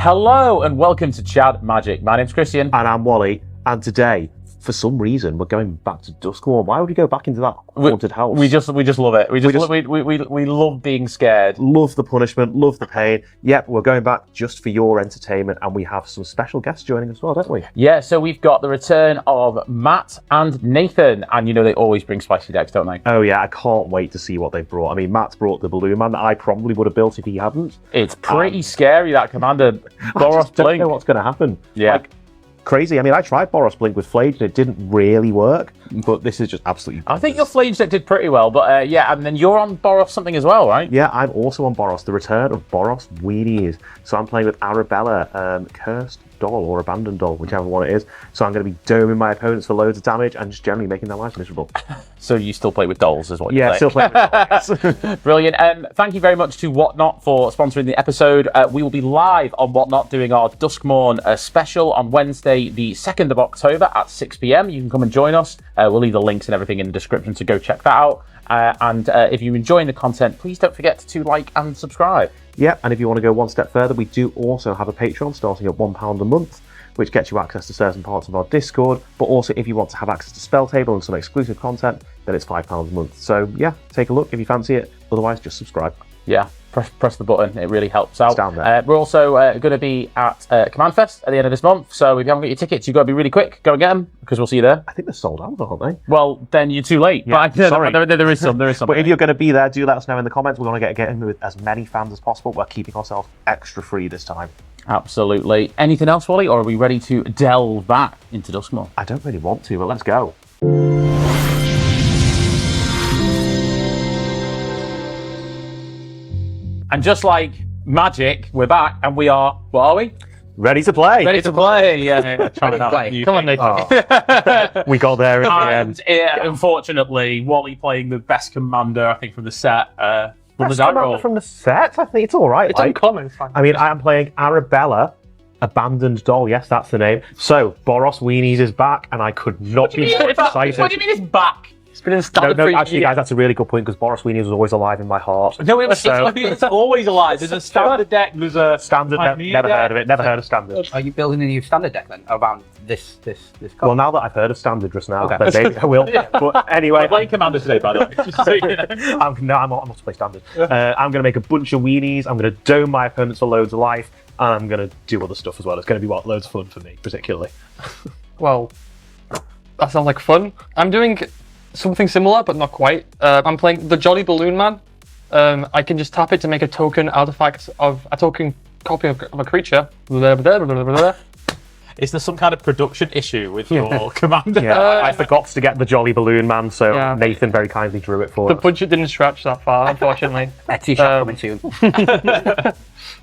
Hello and welcome to Chad Magic. My name's Christian. And I'm Wally. And today, for some reason, we're going back to Duskmourn. Why would we go back into that haunted house? We just love it. We love being scared. Love the punishment, love the pain. Yep, we're going back just for your entertainment, and we have some special guests joining us as well, don't we? Yeah, so we've got the return of Matt and Nathan, and you know they always bring spicy decks, don't they? Oh yeah, I can't wait to see what they brought. I mean, Matt's brought the Balloon Man that I probably would have built if he hadn't. It's pretty scary, that Commander Boros I just don't Blink. know what's going to happen. Yeah. Crazy. I mean, I tried Boros Blink with Flage and it didn't really work, but this is just absolutely... I think your Flage deck did pretty well, but yeah, and then you're on Boros something as well, right? Yeah, I'm also on Boros, the return of Boros Weenies. So I'm playing with Arabella, Cursed Doll or Abandoned Doll, whichever one it is. So I'm going to be doming my opponents for loads of damage and just generally making their lives miserable. So you still play with dolls, is what you're saying? Yeah, still playing with dolls. Brilliant. Thank you very much to Whatnot for sponsoring the episode. We will be live on Whatnot doing our Duskmourn special on Wednesday, the 2nd of October at 6 p.m. You can come and join us. We'll leave the links and everything in the description, so go check that out. And if you're enjoying the content, please don't forget to like and subscribe. Yeah, and if you want to go one step further, we do also have a Patreon starting at £1 a month, which gets you access to certain parts of our Discord. But also, if you want to have access to Spell Table and some exclusive content, then it's £5 a month. So yeah, take a look if you fancy it. Otherwise, just subscribe. Yeah, press the button. It really helps out. It's down there. We're also going to be at Command Fest at the end of this month. So if you haven't got your tickets, you've got to be really quick. Go and get them because we'll see you there. I think they're sold out, aren't they? Well, then you're too late. Yeah, but sorry. There is some. But if you're going to be there, do let us know in the comments. We want to get in with as many fans as possible. We're keeping ourselves extra free this time. Absolutely. Anything else, Wally, or are we ready to delve back into Duskmourn? I don't really want to, but let's go. And just like magic, we're back, and we are, what are we? Ready to play. Ready to play. Yeah, trying to play. Come on, Nathan. Oh, we got there in the end. And unfortunately, Wally playing the best commander, I think, from the set. From the die roll. From the set, I think it's all right. It's uncommon. Fine. I mean, I am playing Arabella, Abandoned Doll. Yes, that's the name. So Boros Weenies is back, and I could not be more excited. What do you mean it's back? It's been in standard No, for actually, years. guys, that's a really good point because Boros Weenies was always alive in my heart. No, it's always alive. There's a standard deck. There's a Standard, never heard of it. Never heard of Standard. Are you building a new standard deck then around this card? Well, now that I've heard of Standard just now, Okay. then maybe I will. But anyway, I'm playing commander today, by the way. Just so you know. I'm not to play Standard. I'm going to make a bunch of Weenies. I'm going to dome my opponents for loads of life, and I'm going to do other stuff as well. It's going to be loads of fun for me, particularly. Well, that sounds like fun. I'm doing something similar, but not quite. I'm playing the Jolly Balloon Man. I can just tap it to make a token artifact of a token copy of a creature. Is there some kind of production issue with your commander? Yeah, I forgot to get the Jolly Balloon Man, so Yeah. Nathan very kindly drew it for The us. budget didn't stretch that far, unfortunately. Etsy shop coming soon.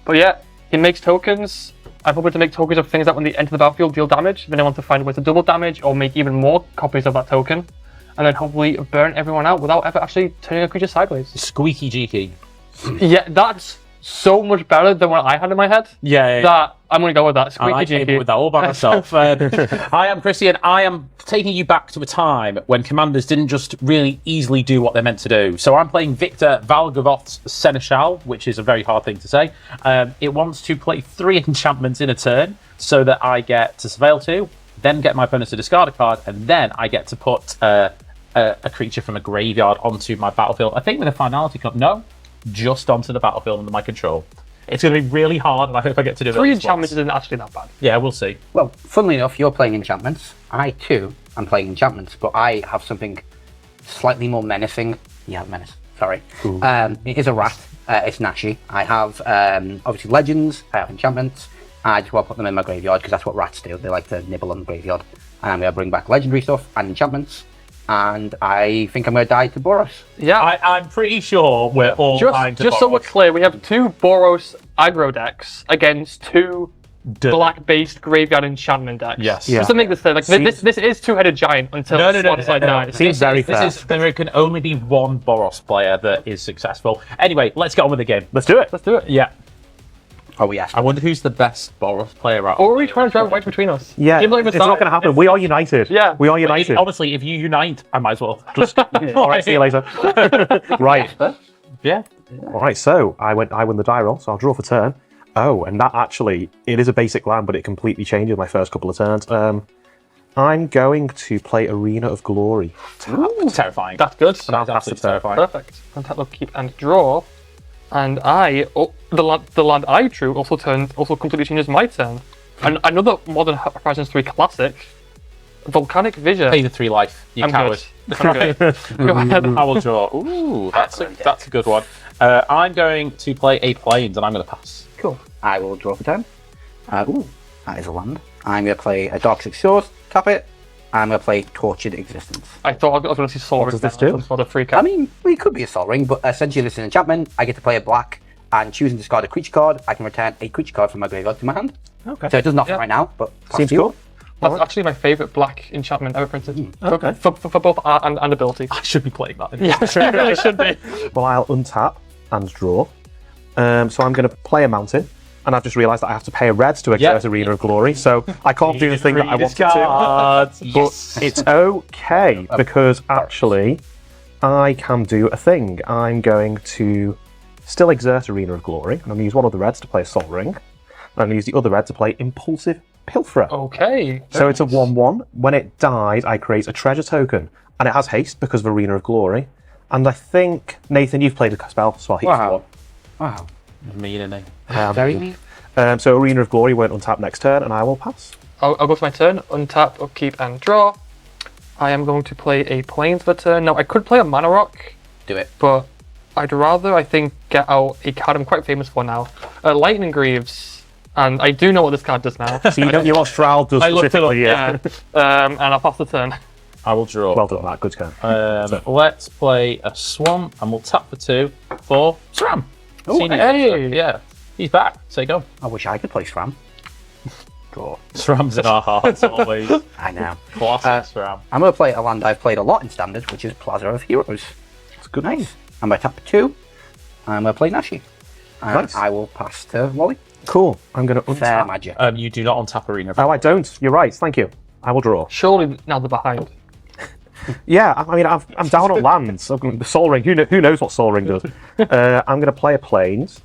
But yeah, it makes tokens. I'm hoping to make tokens of things that when they enter the battlefield deal damage. Then I want to find ways to double damage or make even more copies of that token. And then hopefully burn everyone out without ever actually turning a creature sideways. Squeaky cheeky. Yeah, that's so much better than what I had in my head. Yeah. That I'm going to go with that. I Squeaky came cheeky. up with that all by myself. Hi, I'm Chrissy, and I am taking you back to a time when commanders didn't just really easily do what they're meant to do. So I'm playing Viktor Valgavoth's Seneschal, which is a very hard thing to say. It wants to play 3 enchantments in a turn so that I get to surveil 2, then get my opponents to discard a card, and then I get to put a creature from a graveyard onto my battlefield. I think with a finality card, no, just onto the battlefield under my control. It's going to be really hard, and I hope I get to do it. 3 enchantments isn't actually that bad. Yeah, we'll see. Well, funnily enough, you're playing enchantments. I too am playing enchantments, but I have something slightly more menacing. Yeah, menace. Sorry. It is a rat. It's Nashi. I have obviously legends. I have enchantments. I just want to put them in my graveyard because that's what rats do. They like to nibble on the graveyard. And I'm going to bring back legendary stuff and enchantments. And I think I'm going to die to Boros. Yeah. I'm pretty sure we're all dying to Just so we're Boros. clear, we have 2 Boros aggro decks against 2 black-based graveyard enchantment decks. Yes. Yeah. Just to make this clear, like this is Two-Headed Giant until Side dies. Seems very fair. There can only be one Boros player that is successful. Anyway, let's get on with the game. Let's do it. Let's do it. Yeah. Oh, yes. I wonder who's the best Boros player out. Or are we trying to drive right between us? Yeah, Game like it's not going to happen. We are united. Yeah. We are united. Honestly, if you unite, I might as well just. All right, see you later. Right. Yeah. All right, so I won the die roll, so I'll draw for turn. Oh, and that actually, it is a basic land, but it completely changes my first couple of turns. I'm going to play Arena of Glory. Terrifying. That's good. That's absolutely terrifying. Perfect. Untap, upkeep, and draw. And the land I drew also completely changes my turn. And another Modern Horizons 3 classic, Volcanic Vision. Pay the 3 life, you I'm coward. good. I'm good. Go ahead. I will draw. Ooh, that's a good one. I'm going to play a Plains, and I'm going to pass. Cool. I will draw for turn. Ooh, that is a land. I'm going to play a Dark 6 Shores, tap it. I'm going to play Tortured Existence. I thought I was going to see Soul Ring. does this do? For the free I card. mean, we could be a Sol Ring, but essentially this is an enchantment. I get to play a black and choose and discard a creature card. I can return a creature card from my graveyard to my hand. Okay. So it does nothing right now, but Seems cool. That's actually my favourite black enchantment ever printed. Okay. For both art and ability. I should be playing that. Yeah, it really should be. Well, I'll untap and draw. So I'm going to play a mountain. And I've just realised that I have to pay a red to exert Arena of Glory, so I can't do the thing that I wanted to. But it's okay, because actually I can do a thing. I'm going to still exert Arena of Glory, and I'm going to use one of the reds to play a Sol Ring. And I'm going to use the other red to play Impulsive Pilferer. Okay. So it's a 1/1. When it dies, I create a treasure token, and it has haste because of Arena of Glory. And I think, Nathan, you've played a spell, so I'll hit you. Wow. Mean, isn't he? Very neat. So Arena of Glory won't untap next turn, and I will pass. I'll go for my turn. Untap, upkeep, and draw. I am going to play a Plains for turn. Now, I could play a Mana Rock, Do it. but I'd rather, I think, get out a card I'm quite famous for now. Lightning Greaves. And I do know what this card does now. So you don't know what Shroud does I looked it up, specifically, yeah. And I'll pass the turn. I will draw. Well done, Matt. Good turn. Let's play a Swamp, and we'll tap for 2 for Sram. Senior. hey. Yeah, he's back. So go. I wish I could play Sram. Draw. Sram's in our hearts always. I know. Classic Sram. I'm going to play a land I've played a lot in Standard, which is Plaza of Heroes. It's a good Nice. name. I'm going to tap for 2. I'm going to play Nashi. And Nice. I will pass to Wally. Cool. I'm going to Fair untap. magic. You do not untap Arena. Oh, I don't. You're right. Thank you. I will draw. Surely now they're behind. Yeah, I mean, I'm down on lands. The Sol Ring. Who knows what Sol Ring does? I'm going to play a Plains,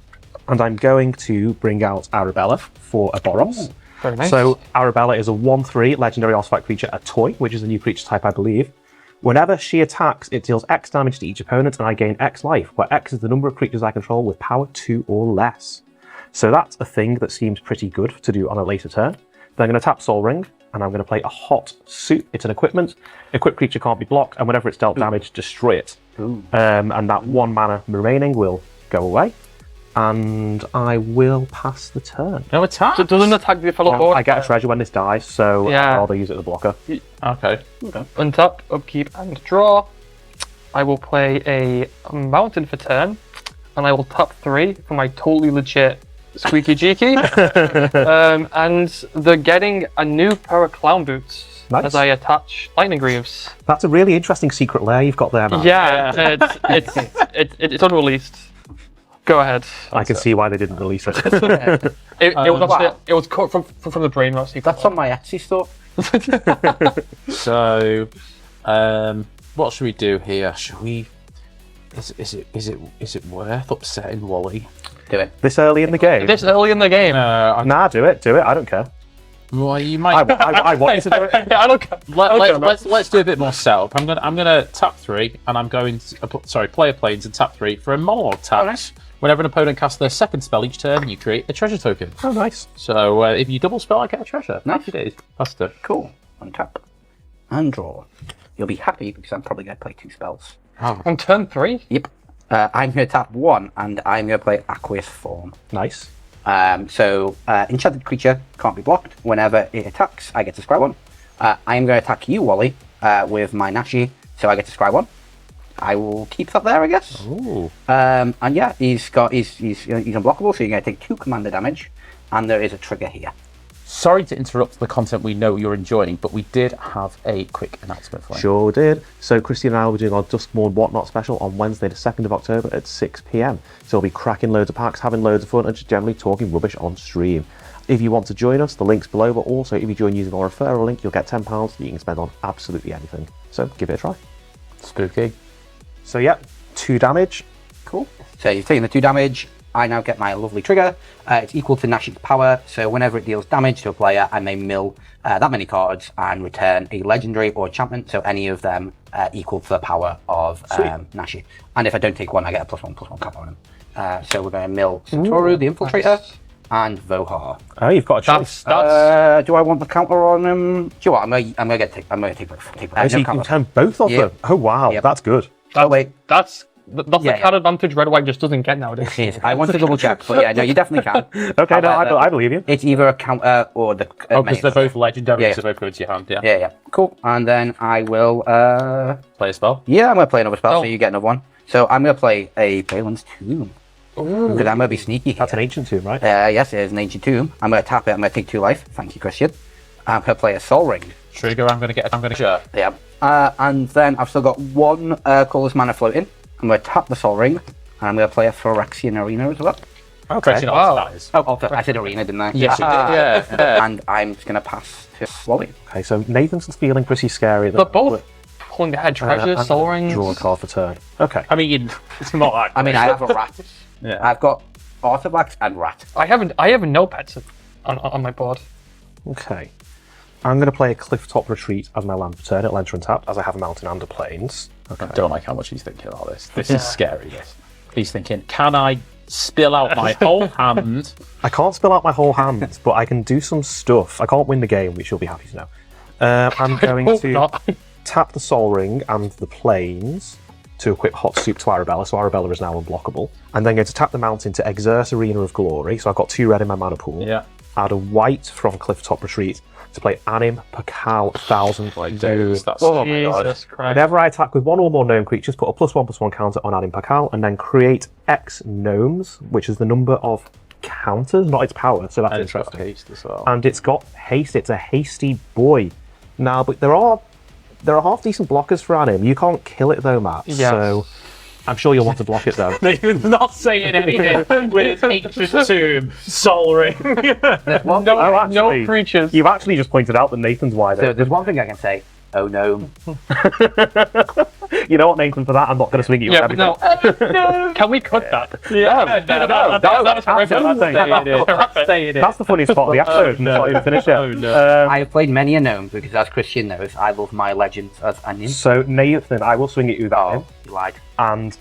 and I'm going to bring out Arabella for a Boros. Very nice. So Arabella is a 1/3 legendary artifact creature, a toy, which is a new creature type, I believe. Whenever she attacks, it deals X damage to each opponent, and I gain X life, where X is the number of creatures I control with power 2 or less. So that's a thing that seems pretty good to do on a later turn. Then I'm going to tap Sol Ring, and I'm going to play a Hot Suit. It's an equipment. Equipped creature can't be blocked, and whenever it's dealt damage, destroy it. And that 1 mana remaining will go away. And I will pass the turn. No attack. So it doesn't attack the fellow board. I get a treasure when this dies, so Yeah. I'd rather use it as a blocker. Okay. Untap, upkeep, and draw. I will play a Mountain for turn, and I will tap 3 for my totally legit Squeaky Cheeky. And they're getting a new pair of clown boots Nice. as I attach Lightning Greaves. That's a really interesting secret lair you've got there, man. Yeah, it's unreleased. Go ahead. I can see why they didn't release it. It was cut from the brain rot sequel. That's on my Etsy store. So, what should we do here? Should we? Is it worth upsetting Wally? Do it. This early in the game? This early in the game. Nah, do it. I don't care. Well, you might. I want you to do it. I don't care. Let's do a bit more setup. I'm gonna tap 3, and I'm going to play a Plains and tap 3 for a monologue tap. Oh, nice. Whenever an opponent casts their second spell each turn, you create a treasure token. Oh, nice. So if you double spell, I get a treasure. Nice. Happy days. That's good. Cool. Untap. And draw. You'll be happy because I'm probably going to play 2 spells. On turn 3? Yep. I'm going to tap 1 and I'm going to play Aqueous Form. Nice. Enchanted creature can't be blocked. Whenever it attacks, I get to scry 1. I am going to attack you, Wally, with my Nashi, so I get to scry 1. I will keep that there, I guess. Ooh. And yeah, he's unblockable, so you're going to take 2 commander damage, and there is a trigger here. Sorry to interrupt the content we know you're enjoying, but we did have a quick announcement for you. Sure did. So Christy and I will be doing our Duskmourn Whatnot special on Wednesday the 2nd of October at 6 PM. So we'll be cracking loads of packs, having loads of fun, and just generally talking rubbish on stream. If you want to join us, the link's below, but also if you join using our referral link, you'll get £10 that you can spend on absolutely anything. So give it a try. Spooky. So yeah, 2 damage. Cool. So you've taken the 2 damage. I now get my lovely trigger. It's equal to Nashi's power, so whenever it deals damage to a player, I may mill that many cards and return a legendary or enchantment, so any of them equal to the power of Nashi. And if I don't take one, I get a +1/+1 counter on them. So we're going to mill Satoru, the Infiltrator, and Vohar. Oh, you've got a choice. Do I want the counter on them? Do you know what? I'm going to take both. So you can turn both of them. Oh, wow. That's good. Oh, wait. That's the card advantage red white just doesn't get nowadays. Yes, I want to double check, but yeah, no, you definitely can. Okay, no, I believe you. It's either a counter or the. because they're both legendary, Yeah. so both go into your hand. Yeah. Yeah. Cool. And then I will. Play a spell. Yeah, I'm going to play another spell, Oh. so you get another one. So I'm going to play a Balin's Tomb. Because I'm going to be sneaky here. That's an ancient tomb, right? Yes, it is an ancient tomb. I'm going to tap it. I'm going to take 2 life. Thank you, Christian. I'm going to play a Soul Ring. Trigger. I'm going to sure. Yeah. And then I've still got 1 colorless mana floating. I'm going to tap the Soul Ring. And I'm going to play a Phyrexian Arena as well. Okay. Wow. That is. Oh, I said Arena, didn't I? Yes, you did. Yeah. And I'm just going to pass to Wally. Okay, so Nathan's feeling pretty scary. They're both pulling ahead. Treasure, Soul Rings. Draw a card for turn. Okay. I mean, it's not that. I mean, I have a rat. Yeah. I've got Artifacts and rat. I have no pets on my board. Okay. I'm going to play a Clifftop Retreat as my land for turn. It'll enter and tap, as I have a Mountain and a Plains. I don't like how much he's thinking about this. This is scary. This. He's thinking, can I spill out my whole hand? I can't spill out my whole hand, but I can do some stuff. I can't win the game, which you'll be happy to know. I'm going Hope to not. tap the Soul Ring and the Plains to equip Hot Soup to Arabella, so Arabella is now unblockable. I'm then going to tap the Mountain to exert Arena of Glory, so I've got 2 red in my mana pool. Yeah. Add a white from Clifftop Retreat to play Anim Pakal 1000. Like days. That's Oh my god. Jesus Christ. Whenever I attack with 1 or more gnome creatures, put a +1/+1 counter on Anim Pakal, and then create X gnomes, which is the number of counters, not its power, so that's and it's got interesting. haste as well. And it's got haste, it's a hasty boy. Now, but there are half decent blockers for Anim. You can't kill it though, Matt. Yes. So I'm sure you'll want to block it though. Nathan's not saying anything with his ancient tomb, Soul Ring. No creatures. You've actually just pointed out that Nathan's wide So open. there's one thing I can say. Oh no. You know what, Nathan, for that, I'm not going to swing at you. Yeah, with but everything. no. Can we cut that? That's horrific. That's the funniest part of the episode, and it's not even finished yet. Oh, no. I have played many a gnome because, as Christian knows, I love my legends as a gnome. So, Nathan, I will swing at you that time. You lied. And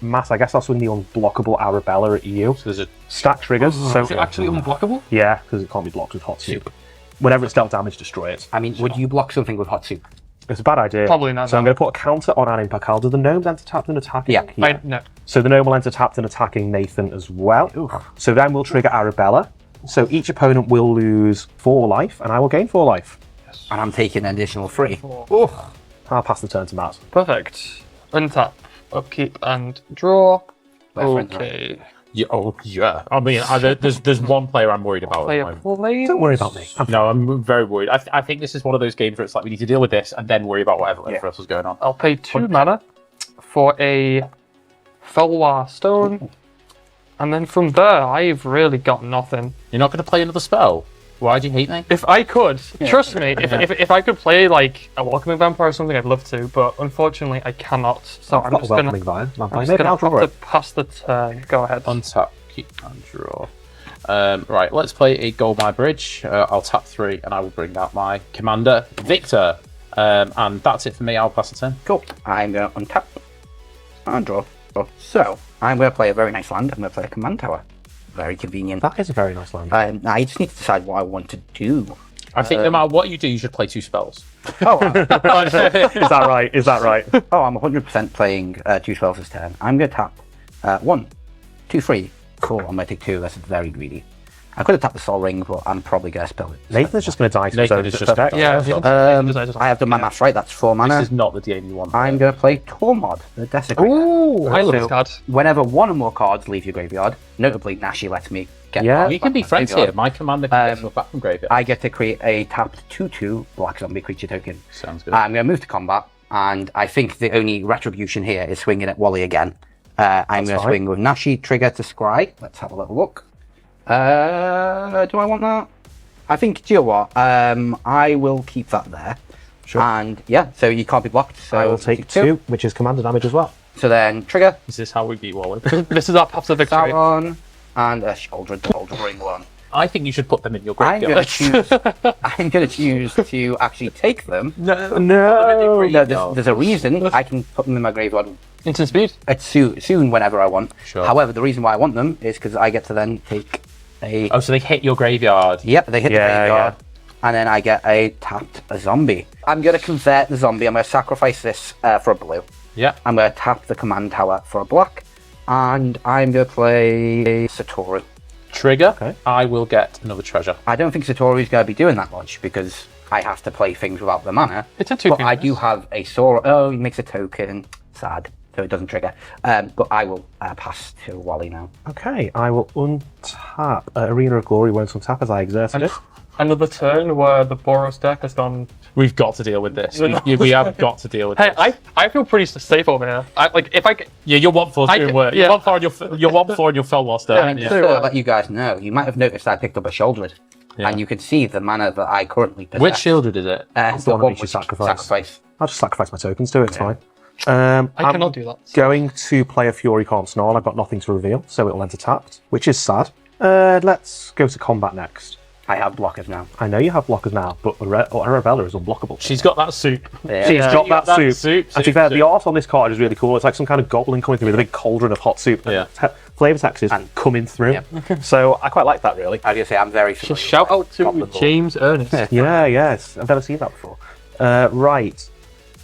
Matt, I guess I'll swing the unblockable Arabella at you. There's a Stack triggers. So Is it actually unblockable? yeah, because it can't be blocked with Hot Soup. Whenever it's dealt damage, destroy it. I mean, would you block something with hot soup? It's a bad idea. Probably not, So I'm no. going to put a counter on Anim Pakal. Do the gnomes enter tapped and attacking? Yeah. No. So the gnome will enter tapped and attacking Nathan as well. So then we'll trigger Arabella. So each opponent will lose 4 life, and I will gain 4 life. And I'm taking an additional 3. I'll pass the turn to Matt. Perfect. Untap, upkeep, and draw. Reference, Okay. yeah. I mean, there's one player I'm worried about. Play at a the moment. play. Don't worry about me. No, I'm very worried. I think this is one of those games where it's like we need to deal with this and then worry about whatever else is going on. I'll pay 2 mana for a Felwar Stone. And then from there, I've really got nothing. You're not going to play another spell? Why do you hate me? If I could, trust me, if I could play like a Welcoming Vampire or something, I'd love to, but unfortunately I cannot. So I'm Not just welcoming gonna, vampire. I'm just Maybe gonna I'll draw have it. to pass the turn. Go ahead. Untap, keep and draw. Right, let's play a Gold My Bridge. I'll tap 3 and I will bring out my commander, Viktor. And that's it for me. I'll pass the turn. Cool. I'm going to untap and draw. So, I'm going to play a very nice land. I'm going to play a command tower. Very convenient. That is a very nice land. I just need to decide what I want to do. I think no matter what you do, you should play 2 spells. Oh, Is that right? Is that right? I'm 100% playing 2 spells this turn. I'm going to tap 1, 2, 3. Cool, I'm going to take 2. That's very greedy. I could have tapped the Soul Ring, but I'm probably going to spill it. Nathan's just going to die to his Nathan own is just deck. Yeah, I have done my maths right. That's 4 mana. This is not the game you want. I'm going to play Tormod, the Desecrator. Ooh, I love this So, card. whenever 1 or more cards leave your graveyard, notably Nashi lets me get Yeah. cards We can back be from friends graveyard. here. My commander can get stuff back from graveyard. I get to create a tapped 2/2 black zombie creature token. Sounds good. I'm going to move to combat, and I think the only retribution here is swinging at Wally again. I'm going to fine. swing with Nashi, trigger to scry. Let's have a little look. Do I want that? I think, do you know what? I will keep that there. Sure. And yeah, so you can't be blocked. So I will take 2, which is commander damage as well. So then trigger, Is this how we beat Wally? This is our path to victory. that one, and a shouldering one. I think you should put them in your I'm gonna graveyard. choose. I'm gonna choose to actually take them. No. No, there's a reason I can put them in my graveyard Instant speed. soon whenever I want. Sure. However, the reason why I want them is because I get to then take a. Oh, so they hit your graveyard. Yep, they hit the Yeah, graveyard, and then I get a zombie. I'm gonna convert the zombie. I'm gonna sacrifice this for a blue. Yeah. I'm gonna tap the command tower for a black, and I'm gonna play Satori. Trigger. Okay. I will get another treasure. I don't think Satori's gonna be doing that much because I have to play things without the mana. It's a 2. But I do have a Sora. Oh, he makes a token. Sad. So it doesn't trigger. But I will pass to Wally now. Okay, I will untap. Arena of Glory won't untap as I exerted it. Another turn where the Boros deck has gone. We've got to deal with this. We have got to deal with Hey, this. I feel pretty safe over here. Yeah, you're 1/4 I doing can- work. yeah. You're 1/4 on your fell lost there. And just to let you guys know, you might have noticed I picked up a Shouldered. Yeah. And you can see the mana that I currently possess. Which shielded is it? It's the the one one which you which sacrifice. I'll just sacrifice my tokens to it, it's fine. I I'm cannot do that. going to play a Fury Corn Snarl. I've got nothing to reveal, so it'll enter tapped, which is sad. Let's go to combat next. I have blockers now. I know you have blockers now, but Arabella is unblockable. She's got that soup. Yeah. She's got that soup. And to be fair, the soup. art on this card is really cool. It's like some kind of goblin coming through with a big cauldron of hot soup. Yeah. Flavor textures and coming through. Yeah. So I quite like that, really. I was gonna say I'm very familiar. Shout out to Goblin Ball. James Ernest. Yeah, yes. I've never seen that before. Right.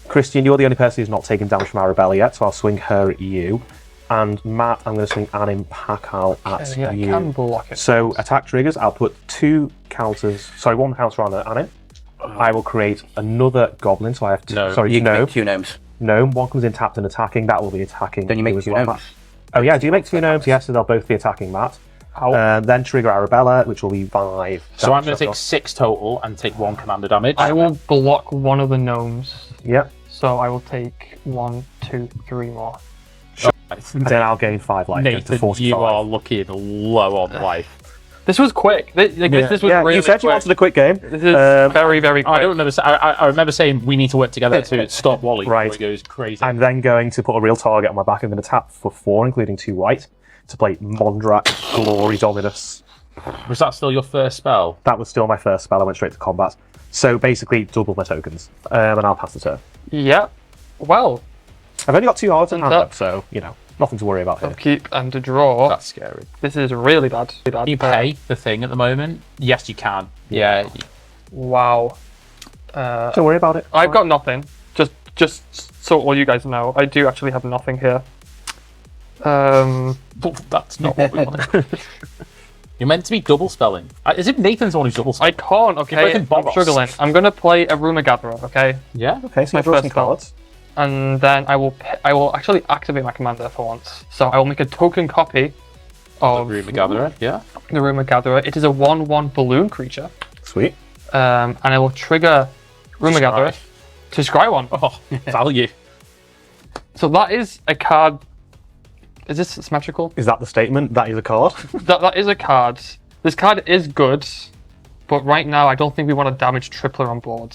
Christian, you're the only person who's not taken damage from Arabella yet, so I'll swing her at you. And Matt, I'm going to swing Anim Pakal at Yeah, I you. can block it. So attack triggers, I'll put one counter on Anim. I will create another goblin, so I have two. No. Sorry, You can gnome. make 2 gnomes. Gnome, one comes in tapped and attacking, that will be attacking. Then you make as 2 well, gnomes. Matt. Oh yeah, do you make 2 gnomes? Yes, so they'll both be attacking Matt. Then trigger Arabella, which will be 5. So I'm going damage. to take 6 total and take 1 commander damage. I will block one of the gnomes. Yep. So I will take 1, 2, 3 more. Then I'll gain 5 life, go to Nathan, 45. you are looking low on life. This was quick. This was Yeah, really you said you quick. wanted a quick game. This is very, very quick. I don't remember. I remember saying we need to work together to stop Wally. Right. Before he goes crazy. I'm then going to put a real target on my back. I'm going to tap for 4, including 2 white, to play Mondrak Glory Dominus. Was that still your first spell? That was still my first spell. I went straight to combat. So basically, double my tokens, and I'll pass the turn. Yeah. Well, I've only got 2 cards in hand, Tap. so nothing to worry about here. upkeep and a draw. That's scary. This is really bad. Can you pay the thing at the moment? Yes, you can. Yeah. Wow. Don't worry about it. I've got nothing. Just so all you guys know, I do actually have nothing here. But that's not what we want. You're meant to be double spelling. As if Nathan's the one who's double I spelling. can't. both Okay, in I'm Boros. struggling. I'm gonna play a Rumor Gatherer. Okay, Yeah. Okay, so my I draw first some spell. cards. and then I will actually activate my commander for once. So I will make a token copy of Rumor Gatherer. Yeah. the Rumor Gatherer. It is a 1/1 balloon creature, Sweet. and I will trigger Rumor Gatherer to scry one. Oh, value. So that is a card. Is this symmetrical? Is that the statement? That is a card. That is a card. This card is good, but right now I don't think we want to damage Tripler on board.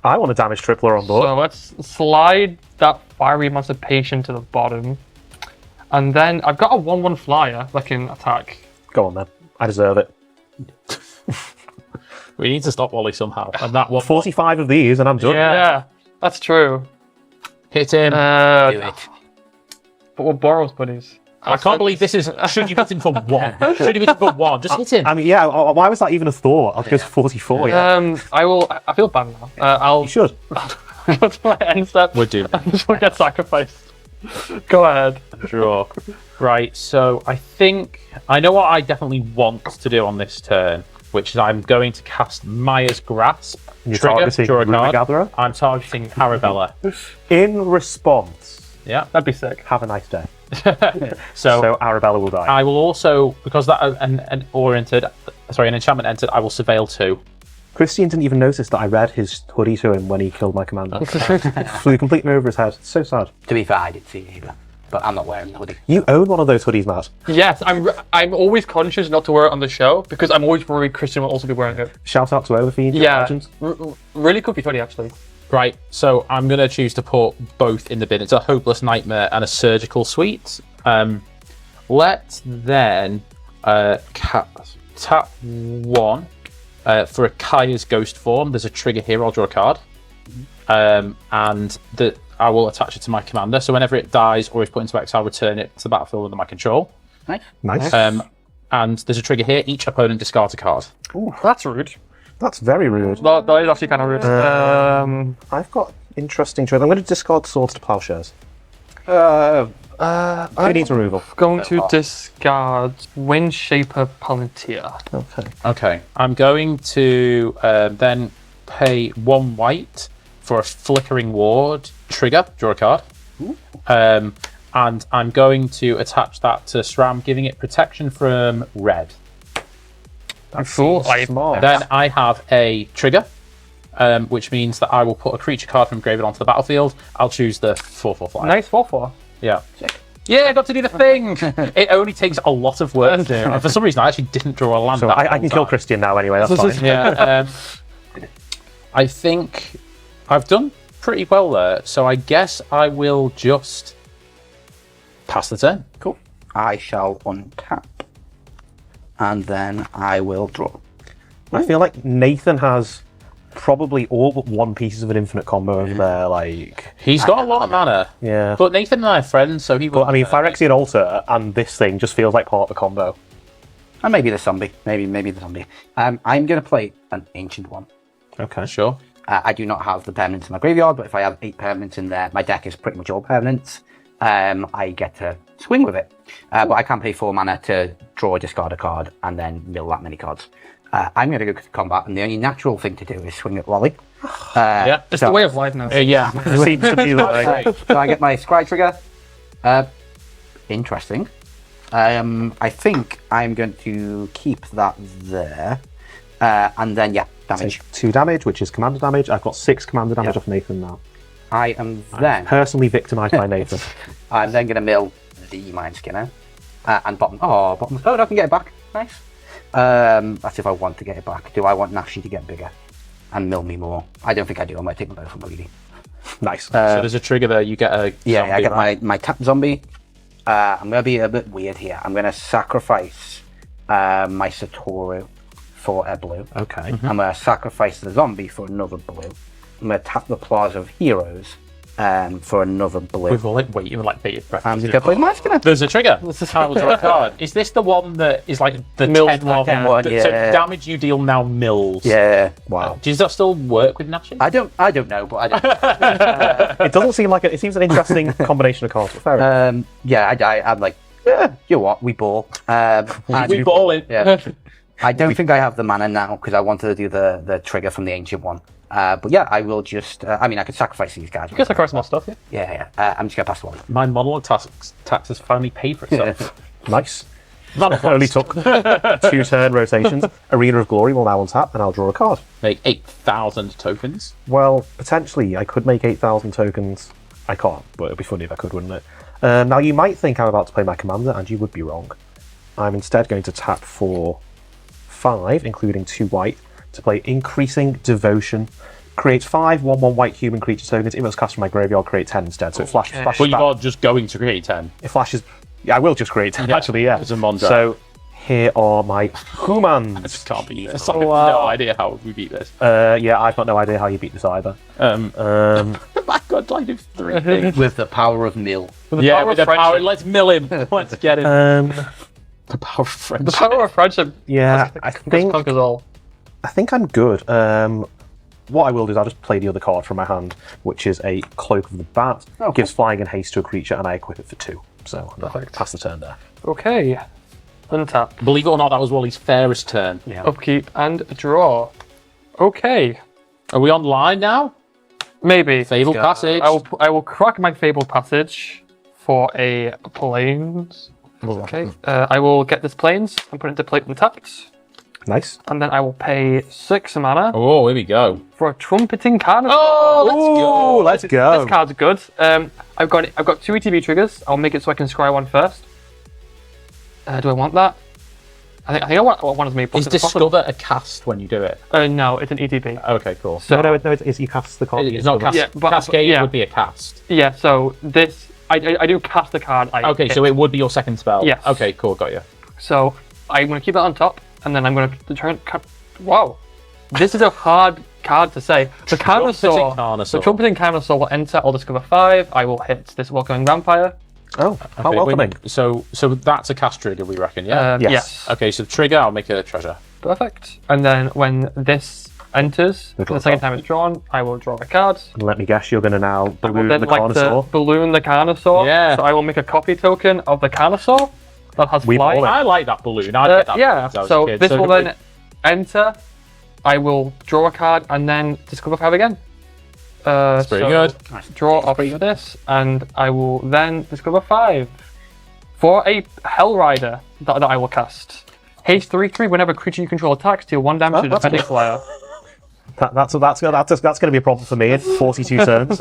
I want a damage tripler on board. So let's slide that Fiery Emancipation to the bottom. And then I've got a 1/1 flyer that can attack. Go on then. I deserve it. We need to stop Wally somehow. And that one. 45 of these and I'm done. Yeah, that's true. Hit him. Do it. But we're Boros buddies. I can't believe this is. Should you hit him for 1? Should you hit him for 1? Just hit him. I mean, yeah, why was that even a thought? I'll go to 44, yeah. I feel bad now. I'll You should. go to my end step. We're doomed. And this will get sacrificed. Go ahead. Draw. Right, so I think I know what I definitely want to do on this turn, which is I'm going to cast Maya's Grasp. You're Trigger, targeting draw a Rumor card. Gatherer. I'm targeting Arabella. In response, Yeah. That'd be sick. have a nice day. So So Arabella will die. I will also, because that an enchantment entered, I will surveil 2. Christian didn't even notice that I read his hoodie to him when he killed my commander. Flew completely over his head. It's so sad. To be fair, I did see it either, but I'm not wearing the hoodie. You own one of those hoodies, Matt. Yes, I'm always conscious not to wear it on the show because I'm always worried Christian will also be wearing it. Shout out to Overfeed. Yeah, Legends. really comfy hoodie actually. Right, so I'm going to choose to put both in the bin. It's a Hopeless Nightmare and a Surgical Suite. Let's then tap 1 for a Kaya's Ghost form. There's a trigger here. I'll draw a card. And I will attach it to my commander. So whenever it dies or is put into exile, return it to the battlefield under my control. Nice. And there's a trigger here. Each opponent discards a card. Ooh, that's rude. That's very rude. That is actually kind of rude. I've got interesting trade. I'm going to discard Swords to Plowshares. Who needs removal? Going to discard Windshaper Palantir. Okay. I'm going to then pay 1 white for a Flickering Ward trigger. Draw a card. And I'm going to attach that to SRAM, giving it protection from red. That's cool. Smart. Then I have a trigger, which means that I will put a creature card from graveyard onto the battlefield. I'll choose the 4/4 flyer. Nice 4/4. Yeah. Yeah, I got to do the thing. It only takes a lot of work to do. And for some reason, I actually didn't draw a land. So I can kill Christian now anyway, that's fine. Yeah. I think I've done pretty well there. So I guess I will just pass the turn. Cool. I shall untap. And then I will draw. I feel like Nathan has probably all but one pieces of an infinite combo over there. Like, He's got a lot of mana. yeah. But Nathan and I are friends, so he will. But I mean, Phyrexian Altar and this thing just feels like part of the combo. And maybe the zombie. Maybe the zombie. I'm going to play an ancient one. Okay. Sure. I do not have the permanents in my graveyard, but if I have 8 permanents in there, my deck is pretty much all permanents. I get to swing with it. But I can pay 4 mana to draw, discard a card, and then mill that many cards. I'm going to go to combat, and the only natural thing to do is swing at Wally. Yeah. It's the way of life now. Yeah. Seems to be like, So I get my scry trigger. Interesting. I think I'm going to keep that there. And then, damage. take 2 damage, which is commander damage. I've got 6 commander damage off Nathan now. I am then Personally victimized by Nathan. I'm then going to mill the Mind Skinner and bottom. Oh, bottom. Oh, I can get it back. Nice. That's if I want to get it back. Do I want Nashi to get bigger and mill me more? I don't think I do. I might take them both from greedy. Nice. So there's a trigger there. You get a zombie, I get right? my tap zombie. I'm going to be a bit weird here. I'm going to sacrifice my Satoru for a blue. Okay. I'm going to sacrifice the zombie for another blue. I'm going to tap the Plaza of Heroes for another blue. We've all waiting with bated breath. I'm just going to play the Mind Skinner. There's a trigger. I will draw a card. Is this the one that is like the Mills 10 one? back one, So yeah. damage you deal now mills. Yeah. Wow. Does that still work with Nashi? I don't know, but I don't. It doesn't seem like it. It seems an interesting combination of cards. But fair enough. I'm like, you know what, we ball. We ball in. Yeah. I don't think I have the mana now because I wanted to do the trigger from the ancient one. But yeah, I will just. I could sacrifice these guys. I guess I cross more stuff, yeah. Yeah. I'm just gonna pass the one. My monologue tax has finally paid for itself. Nice. That only took 2 turn rotations. Arena of Glory will now untap, and I'll draw a card. Make 8,000 tokens. Well, potentially, I could make 8,000 tokens. I can't, but it'd be funny if I could, wouldn't it? Now, you might think I'm about to play my commander, and you would be wrong. I'm instead going to tap for 5, including 2 white, to play Increasing Devotion. Creates 5 1/1 white human creature tokens. If it was cast from my graveyard, create 10 instead. So it flashes But you back. are just going to create 10. It flashes. Yeah, I will just create 10, actually, yeah. It's a Mondra. So here are my I humans. just can't beat this. I have no idea how we beat this. Yeah, I've got no idea how you beat this either. My God, I do 3 things. With the power of mill. Yeah, power with of the power. friendship. Let's mill him. Let's get him. The power of friendship. The power of friendship. Yeah, I think Conquers all. I'm good. What I will do is I'll just play the other card from my hand, which is a Cloak of the Bat. Oh, Gives flying and haste to a creature, and I equip it for 2. So I'll Perfect. pass the turn there. Okay. Untap. Believe it or not, that was Wally's fairest turn. Yeah. Upkeep and draw. Okay. Are we online now? Maybe. Fabled Passage. I will crack my Fabled Passage for a Plains. Okay. I will get this Plains and put it into plate untapped. Nice. And then I will pay 6 mana Oh, here we go. for a Trumpeting Carnival. Oh, Let's go. This card's good. I've got 2 ETB triggers. I'll make it so I can scry one first. Do I want that? I think I want as many Is pockets as possible. Discover a cast when you do it? No, it's an EDB. Okay, cool. So No, it's you cast the card. It's not cast. Yeah, but- Cascade yeah. would be a cast. Yeah, so this I do cast the card. Okay, so it would be your second spell. Yes. Okay, cool, got you. So I'm going to keep that on top, and then I'm going to turn. Wow, this is a hard card to say. The Carnosaur, Carnosaur. the Trumpeting Carnosaur will enter. I'll discover 5. I will hit this Welcoming Vampire. Oh, how Okay, welcoming. So that's a cast trigger, we reckon, yeah? Yes. Yes. Okay, so the trigger, I'll make a treasure. Perfect. And then when this enters, Good the luck. second time it's drawn, I will draw a card. And let me guess, you're going to now I will balloon then the like to Carnosaur. balloon the Carnosaur. Yeah. So I will make a copy token of the Carnosaur that has We fly. bought it. I like that balloon. I get that Yeah. balloon since I was So a kid. this will do we- then enter. I will draw a card and then discover 5 again. That's pretty good. Draw off this, and I will then discover 5 for a Hell Rider that I will cast. Haste 3/3. Whenever creature you control attacks, deal 1 damage to that's defending good. player. That's going to be a problem for me in 42 turns.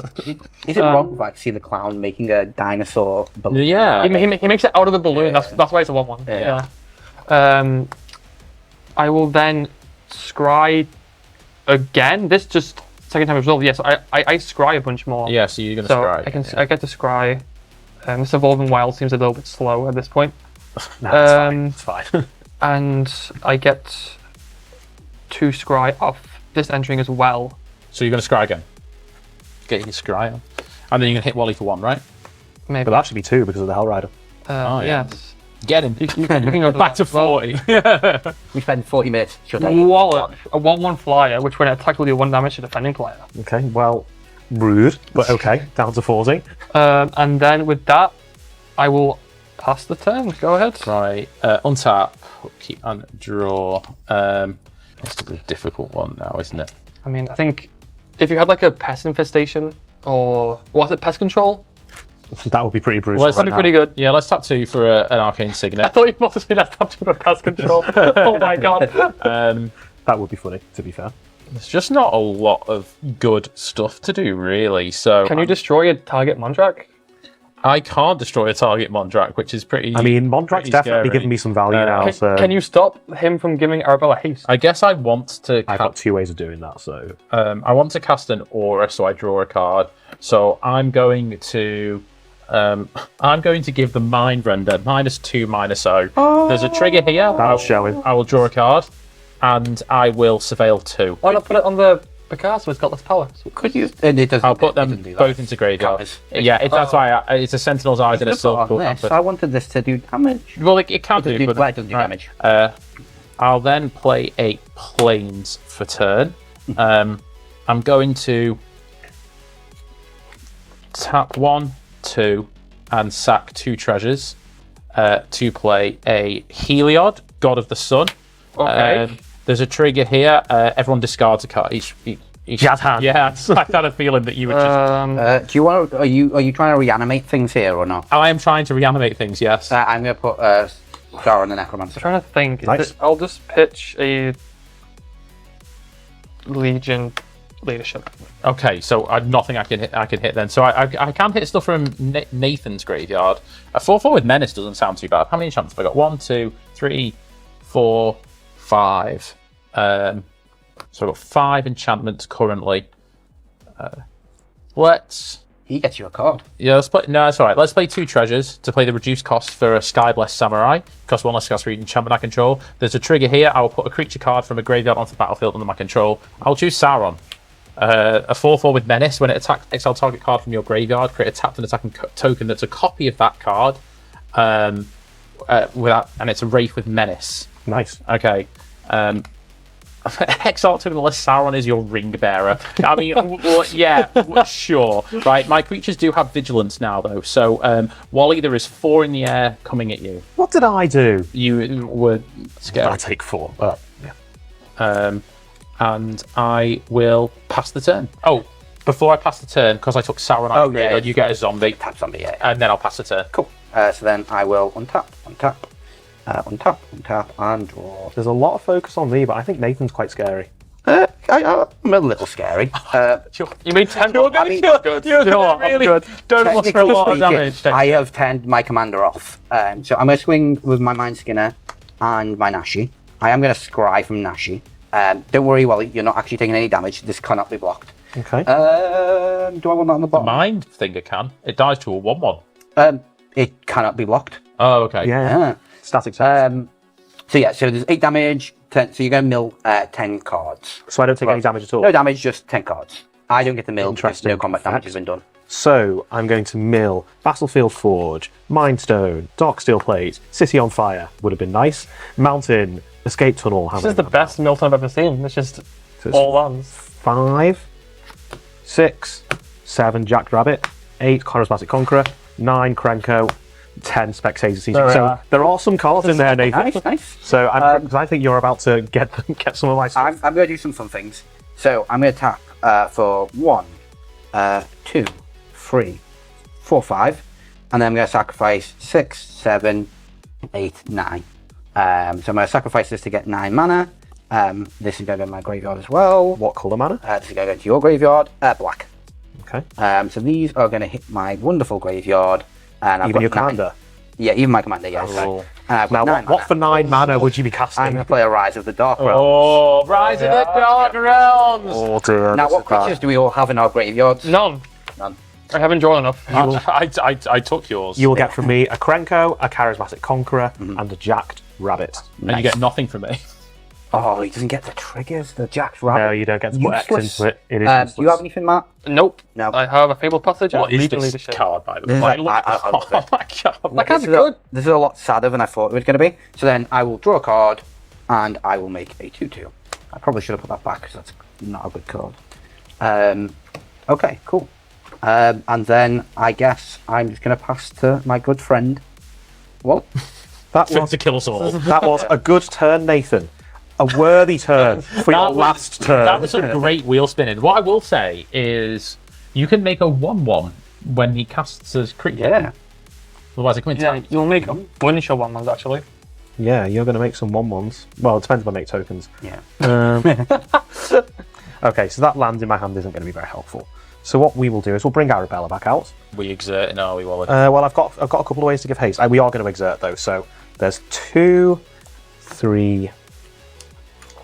Is it wrong if I see the clown making a dinosaur balloon? Yeah. He makes it out of the balloon. That's why it's a 1/1. Yeah. I will then scry again. This just second time resolve. Yes, I scry a bunch more. Yeah, so you're going to So scry. I get to scry. This evolving wild seems a little bit slow at this point. Nah, it's fine. And I get to scry off this entering as well. So you're going to scry again. Get your scry on. And then you're going to hit Wally for 1, right? Maybe. But that should be 2 because of the Hell Rider. yeah. Yes. Get him. You can go Back to 40. We spend 40 minutes. Should I? Wallop, a 1/1 flyer, which when it attacks will do 1 damage to defending player. Okay, well, rude, but okay. Down to 40. And then with that, I will pass the turn. Go ahead. Right. Untap. Keep and draw. It's a difficult one now, isn't it? I mean, I think if you had like a pest infestation or was it pest control? That would be pretty brutal. Well, it's That'd be pretty good. Yeah, let's tap 2 for an arcane I signet. thought you must have been up to the pest control. Oh my god. That would be funny, to be fair. There's just not a lot of good stuff to do, really. So Can you destroy a target Mondrak? I can't destroy a target Mondrak, which is pretty. I mean, Mondrak's pretty definitely scary. giving me some value now, so Can you stop him from giving Arabella haste? I guess I want to. I've got 2 ways of doing that, so... I want to cast an aura, so I draw a card. So I'm going to give the Mind Render -2/-0. There's a trigger here. That'll show him. I will draw a card, and I will surveil 2. Why not put it on the Picasso? It's got less power. Could you? And it doesn't. I'll put it them doesn't do that. both into graveyard. Counters. Yeah, that's why it's a Sentinel's Eyes and a Could put Silver on this. I wanted this to do damage. Well, it can do, but Well, it doesn't do damage. I'll then play a Plains for turn. I'm going to tap 1, 2, and sack 2 treasures to play a Heliod, God of the Sun. Okay. There's a trigger here. Everyone discards a card. Each Jazz hand. Yeah, I had a feeling that you would just. Do you want? Are you trying to reanimate things here or not? I am trying to reanimate things. Yes. I'm going to put Sharon the Necromancer. I'm trying to think. Nice. I'll just pitch a Legion leadership. Okay, so nothing I can hit then. So I can hit stuff from Nathan's graveyard. A 4/4 with Menace doesn't sound too bad. How many enchantments have I got? 1, 2, 3, 4, 5. So I've got 5 enchantments currently. He gets you a card. Let's play. No, it's all right. Let's play 2 treasures to play the reduced cost for a Skyblessed Samurai. Cost 1 less cast for each enchantment I control. There's a trigger here. I will put a creature card from a graveyard onto the battlefield under my control. I'll choose Sauron. A 4/4 with Menace. When it attacks, exile target card from your graveyard. Create a tapped and attacking token that's a copy of that card. And it's a Wraith with Menace. Nice. Okay. Exile token unless Sauron is your ring bearer. I mean, sure. Right, my creatures do have vigilance now, though. So, Wally, there is 4 in the air coming at you. What did I do? You were scared. I take 4. Yeah. And I will pass the turn. Oh, before I pass the turn, because I took Sauron out of the graveyard, you get a zombie. Tap zombie, yeah. And then I'll pass the turn. Cool. So then I will untap, and draw. There's a lot of focus on me, but I think Nathan's quite scary. I'm a little scary. You made 10. You're I mean, good. You're know what, I'm really good. don't look for a lot of damage. I have turned my commander off. So I'm going to swing with my Mind Skinner and my Nashi. I am going to scry from Nashi. Don't worry, Wally, you're not actually taking any damage. This cannot be blocked. Okay. Do I want that on the bottom? Mind Finger can. It dies to a 1/1. It cannot be blocked. Oh, okay. Yeah. Static set. So there's 8 damage. 10, so you're going to mill 10 cards. So I don't take any damage at all? No damage, just 10 cards. I don't get the mill because Interesting. no combat damage has been done. So I'm going to mill Battlefield Forge, Mindstone, Dark Steel Plate, City on Fire, would have been nice, Mountain, Escape Tunnel. This is the best Milton I've ever seen. It's just all lands. 5, 6, 7 Jackrabbit, 8 Charismatic Conqueror, 9 Krenko, 10 Spectator Season. There we So are. there are some cards in there, Nathan. Nice. So because I think you're about to get some of my stuff. I'm going to do some fun things. So I'm going to tap for 1, 2, 3, 4, 5, and then I'm going to sacrifice 6, 7, 8, 9. So I'm going to sacrifice this to get 9 mana. This is going to go in my graveyard as well. What colour mana? This is going to go into your graveyard. Black. Okay. So these are going to hit my wonderful graveyard. And I've Even got your 9. commander? Yeah, even my commander, yeah. Oh. And I've Now, got 9 what mana. for 9 mana would you be I'm casting? going to play a Rise of the Dark Realm. Oh, Rise of the Dark Realms! Oh dear. Now, this what is bad. creatures do we all have in our graveyards? None. None. I haven't drawn enough. I took yours. You will get from me a Krenko, a Charismatic Conqueror, and a Jacked Rabbit. And you get nothing from me. Oh, he doesn't get the triggers, the Jack's Rabbit. No, you don't get to put X Useless. into it. It is Do you useless. have anything, Matt? Nope. No. I have a Fabled Passage. What and is Legion this Leadership. card, by the This way? is like- I love Oh it. my god. That card's This is good. This is a lot sadder than I thought it was going to be. So then I will draw a card, and I will make a 2/2. I probably should have put that back because that's not a good card. Okay, cool. And then I guess I'm just going to pass to my good friend. What? That To was, kill us all. that was a good turn, Nathan. A worthy turn for your last turn. That was a great wheel spinning. What I will say is, you can make a 1/1 when he casts his creature. Yeah. Otherwise, I come in Yeah, time. you'll make a bunch of 1/1s actually. Yeah, you're going to make some 1/1s. Well, it depends if I make tokens. Yeah. Okay, so that land in my hand isn't going to be very helpful. So what we will do is we'll bring Arabella back out. We exert, are we, Wally? Well, I've got a couple of ways to give haste. We are going to exert though. So there's 2, 3,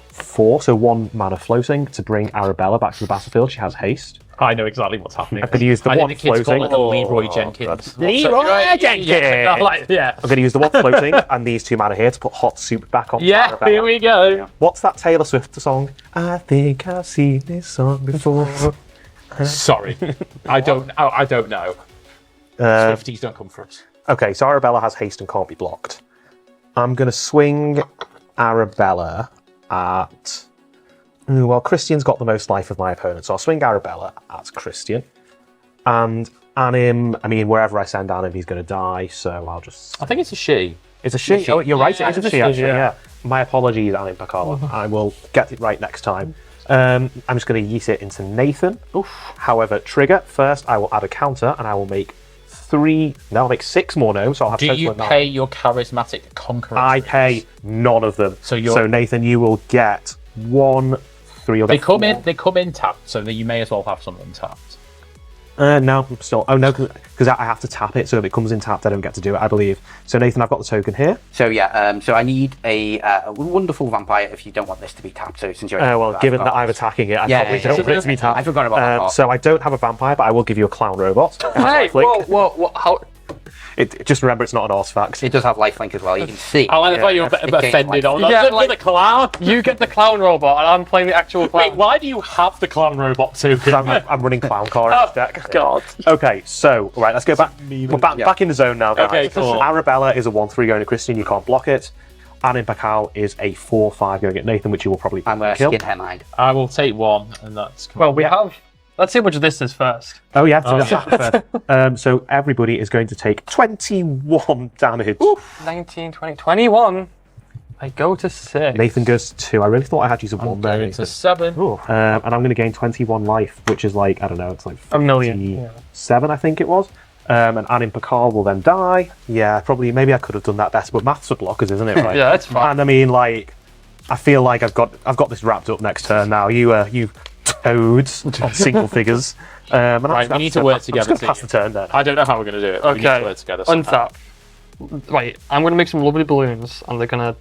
4. So 1 mana floating to bring Arabella back to the battlefield. She has haste. I know exactly what's happening. I'm going to use the I one think the kids call floating. it the Leroy Jenkins. Leroy Jenkins! Yeah, like, yeah. I'm going to use the one floating and these 2 mana here to put hot soup back on. Yeah, Arabella. here we go. What's that Taylor Swift song? I think I've seen this song before. Sorry, I don't know. Swifties don't come for us. Okay, so Arabella has haste and can't be blocked. I'm going to swing Arabella at... Well, Christian's got the most life of my opponent, so I'll swing Arabella at Christian. And Anim, I mean, wherever I send Anim, he's going to die, so I'll just... I think it's a she. It's a she. Oh, you're right, it is a she, actually, yeah. yeah. My apologies, Anim Pacala. I will get it right next time. I'm just going to yeet it into Nathan. Oof. However, trigger, first I will add a counter, and I will make 6 more gnomes, so I'll have Do total you of 9. pay your charismatic conqueror? I pay none of them. So you're- So Nathan, you will get 1, 3. You'll They get come 4. in. They come in tapped, so that you may as well have some untapped. No, I'm still. Oh no, because I have to tap it. So if it comes in tapped, I don't get to do it. I believe. So Nathan, I've got the token here. So yeah, so I need a wonderful vampire if you don't want this to be tapped. So since you're Well, given that I'm attacking it, I probably don't want it to be tapped. I forgot about that part. So I don't have a vampire, but I will give you a clown robot. Hey, Flick. whoa, how? Just remember, it's not an artifact. It does have lifelink as well. You can see. I thought you were It gains offended on life. Yeah, that. like- The clown. You get the clown robot, and I'm playing the actual clown. Wait, why do you have the clown robot too? Because I'm running clown car in this deck. God. Okay, so right, let's go back. We're back in the zone now, guys. Okay, cool. Arabella is a 1/3 going to Christian. You can't block it. Anim Pakal is a 4/5 going at Nathan, which you will probably I'm going to kill. skin her mind. I will take 1, and that's. Well, we have. Let's see how much of this is first. Oh yeah, so everybody is going to take 21 damage. 19, 20, 21. I go to 6. Nathan goes to 2. I really thought I had used a 1 there. Going Nathan. to 7. And I'm going to gain 21 life, which is like, I don't know, it's like A million, 7, I think it was. And Anim Pakal will then die. Yeah, probably, maybe I could have done that better, but maths are blockers, isn't it? Right? Yeah, that's fine. And I mean, like, I feel like I've got this wrapped up next turn now. You toads on single figures. Right, we need to work together. I'm just going to pass the turn then. I don't know how we're going to do it. We need to Okay. work together. Untap. Right, I'm gonna make some lovely balloons, and they're gonna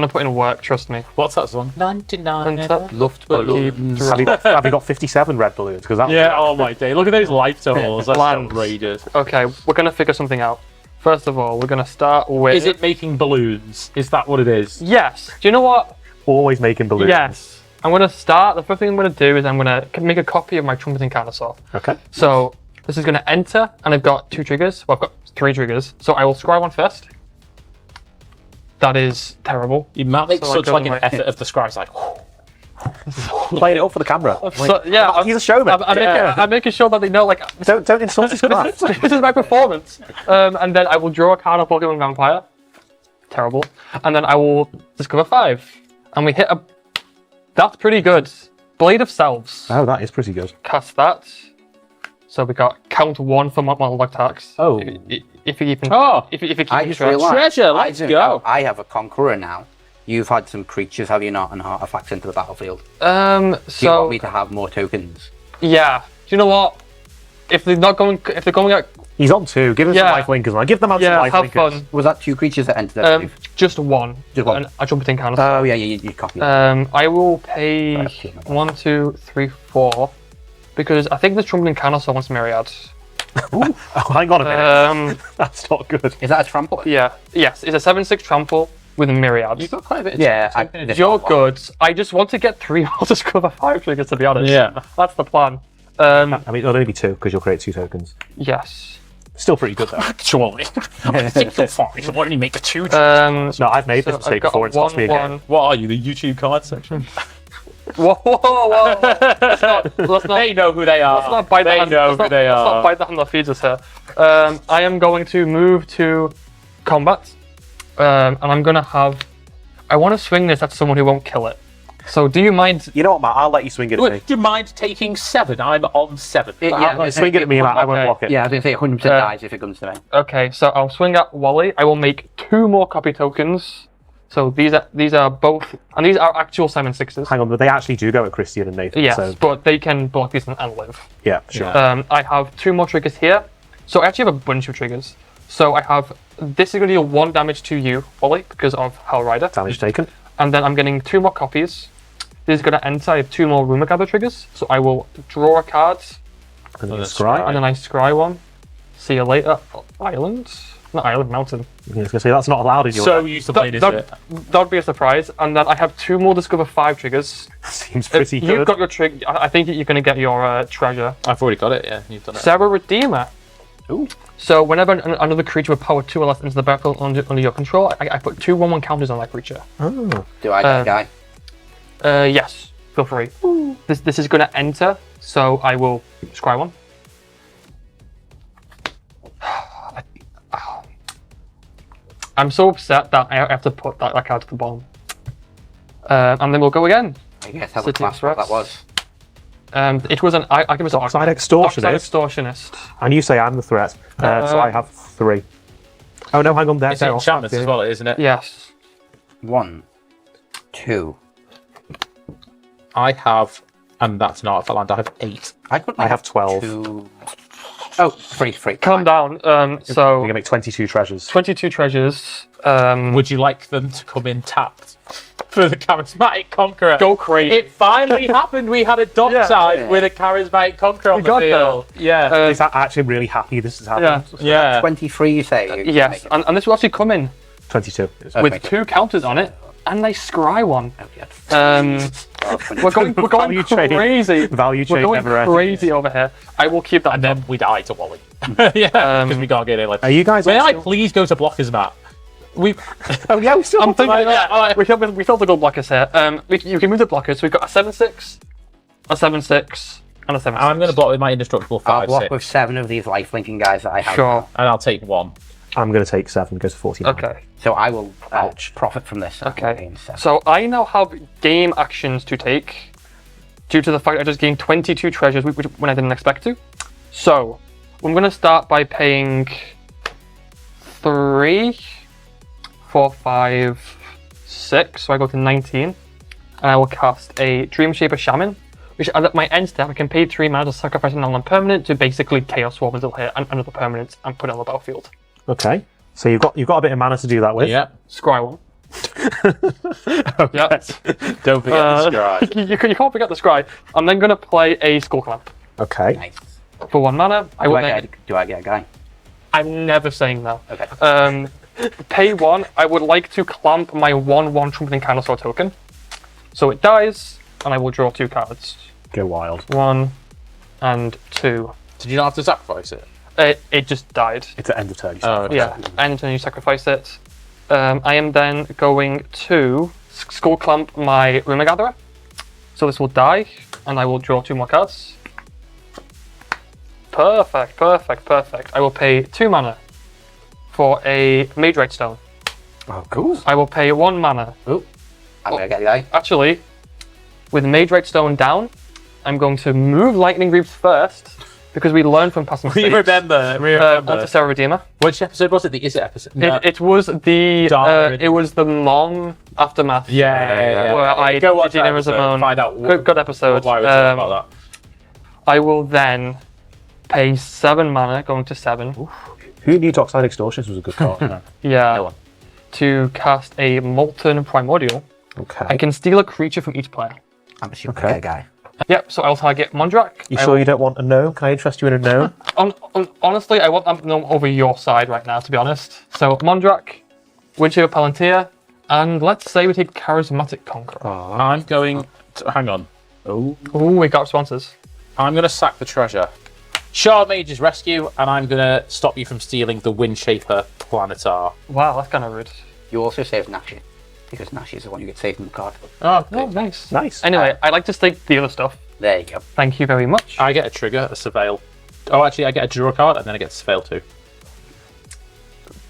put in work. Trust me. What's that song? 99. Luft balloons. Have you got 57 red balloons? Because that Yeah, oh my day. Look at those life totals. That's Lands. outrageous. Okay, we're gonna figure something out. First of all, we're gonna start with. Is it making balloons? Is that what it is? Yes. Do you know what? always making balloons. Yes. I'm gonna start. The first thing I'm gonna do is I'm gonna make a copy of my trumpeting countersaw. Okay. So this is gonna enter, and I've got 2 triggers. Well, I've got 3 triggers. So I will scry one first. That is terrible. You might make So such I like go an away. effort of the scribe. Like, Playing it up for the camera. So, yeah, He's a showman. I'm making sure that they know, like, Don't insult his craft. this is my performance. And then I will draw a card of Pokemon Vampire. Terrible. And then I will discover 5. And we hit a... That's pretty good. Blade of Selves. Oh, that is pretty good. Cast that. So we got count 1 for model attacks. Oh. If you even... Oh. If you keep I your just track. realised. Treasure, let's go. I have a Conqueror now. You've had some creatures, have you not, and artifacts into the battlefield. So... Do you want me to have more tokens? Yeah. Do you know what? If they're going out... He's on 2. Give him some Yeah. life linkers, man. Give them out Yeah, some life have linkers. fun. Was that 2 creatures that entered that? Just 1. Just 1. A trumpeting countersaw. Oh yeah, you copied it. I will pay 1, 2, 3, 4 because I think the trumpeting countersaw wants myriad. Oh, hang on a minute. That's not good. Is that a trample? Yeah. Yes, it's a 7/6 trample with a myriad. You've got quite a bit of Yeah, token in it. You're good. I just want to get 3 more to cover 5 triggers, to be honest. Yeah. That's the plan. I mean, it'll only be 2 because you'll create 2 tokens. Yes. Still pretty good though. Actually, I think you'll find it. Why don't you make a 2? No, I've made this So mistake I've got before. It's cost me a game. 1. What are you, the YouTube card section? Whoa, whoa, whoa! Let's not. They know who they are. Let's not bite the They hand. know Let's who not, they let's not are. bite the hand that feeds us here. I am going to move to combat, and I'm gonna have. I want to swing this at someone who won't kill it. So, do you mind? You know what, Matt? I'll let you swing it at me. Do you mind taking 7? I'm on 7. Swing it at me, Matt. I won't Okay. block it. Yeah, I was going to say 100% dies if it comes to me. Okay, so I'll swing at Wally. I will make 2 more copy tokens. So these are both, and these are actual 7/6s. Hang on, but they actually do go at Christian and Nathan. Yes, So, but they can block these and live. yeah, sure. I have 2 more triggers here. So I actually have a bunch of triggers. So I have, this is going to deal 1 damage to you, Wally, because of Hellrider. Damage taken. And then I'm getting 2 more copies. This is going to enter. I have 2 more Rumor Gather triggers. So I will draw a card, And then that's scry. right. and then I scry one. See you later. Island? Not island, mountain. I was going to say, that's not allowed in your So used to play this bit. That would be a surprise. And then I have 2 more Discover 5 triggers. Seems pretty You've good. got your trig. I think you're going to get your treasure. I've already got it, yeah. You've done it. Sarah Redeemer. Ooh. So whenever another creature with power 2 or less enters the battlefield under your control, I put 2 1/1 counters on that creature. Oh. Do I get a guy? Yes, feel free. This is going to enter, so I will scry one. I'm so upset that I have to put that card to the bottom. And then we'll go again. I guess have a City class what that threats. was. It was an I give it Dockside Dockside Extortionist. Extortionist. And you say I'm the threat. So I have 3. Oh no, hang on there. It's enchantments as well, isn't it? Yes. 1, 2. I have, and that's an artifact land, I have 8. I have 12. 2. Oh, 3. Calm down. You're So going to make 22 treasures. 22 treasures. Would you like them to come in tapped for the charismatic conqueror? Go crazy. It finally happened. We had a Dockside Yeah. with a charismatic conqueror on the got field. Yeah. Is that actually really happy this has happened? Yeah. Yeah. 23, you say? Yes, and this will actually come in 22. with Okay. 2 counters on it, and they scry one. Okay. We're going Value chain. crazy. Value We're chain going never ends. crazy over here. I will keep that. And then we die to Wally. Yeah, because we can't get it. Like, Are you guys may I also- please go to blockers, Matt? We. Oh yeah, we still I'm have to thinking. Alright. We still have to go blockers here. You can move the blockers. We've got a 7/6, a 7/6, and a 7/6. I'm going to block with my indestructible I'll 5, block 6, with 7 of these lifelinking guys that I have. Sure. and I'll take 1. I'm going to take 7, go to 49. Okay. So I will profit from this. Okay. So I now have game actions to take due to the fact I just gained 22 treasures when I didn't expect to. So I'm going to start by paying 3, 4, 5, 6. So I go to 19. And I will cast a Dream Shaper Shaman, which at my end step I can pay 3 mana to sacrifice a non-permanent to basically Chaos Swarm until here and another permanent and put it on the battlefield. Okay. So you've got a bit of mana to do that with. Yep. Scry one. Yep. Don't forget the scry. You can't forget the scry. I'm then going to play a Skull Clamp. Okay. Nice. For 1 mana, I will Do I get a guy? I'm never saying no. Okay. Pay 1, I would like to clamp my 1/1 Trumpeting Candlestick token. So it dies, and I will draw 2 cards. Go wild. 1 and 2. Did you not have to sacrifice it? It just died. It's at end of turn. Oh, okay. Yeah, and then you sacrifice it. I am then going to Skull Clamp my Rumor Gatherer. So this will die, and I will draw 2 more cards. Perfect. I will pay 2 mana for a Magerite Stone. Oh, cool. I will pay 1 mana. I'm gonna get a guy. Actually, with Magerite Stone down, I'm going to move Lightning Greaves first, because we learned from past mistakes. We remember. Onto Sarah Redeemer. Which episode was it? The Is It episode? No. It was the Dark it was the long aftermath. Yeah. Where I Go watch did that Ramon. episode, find out Good episode. why we're talking about that. I will then pay 7 mana, going to 7. Who knew Dockside Extortionist was a good card? Yeah. No one. To cast a Molten Primordial. Okay. I can steal a creature from each player. I'm assuming Okay. I get a guy. Yep. So I'll target Mondrak. You sure you don't want a gnome? Can I interest you in a gnome? Honestly, I want them over your side right now, to be honest. So Mondrak, Windshaper Palantir, and let's say we take Charismatic Conqueror. I'm going to, hang on. Oh. Ooh, we got responses. I'm going to sack the treasure. Shard Mage's Rescue, and I'm going to stop you from stealing the Windshaper Planetar. Wow, that's kind of rude. You also save Nashi, because Nashi is the one you get saved from the card. Oh, Oh, nice. Nice. Anyway, I'd like to stake the other stuff. There you go. Thank you very much. I get a trigger, a Surveil. Oh, actually, I get a draw card, and then I get to Surveil too.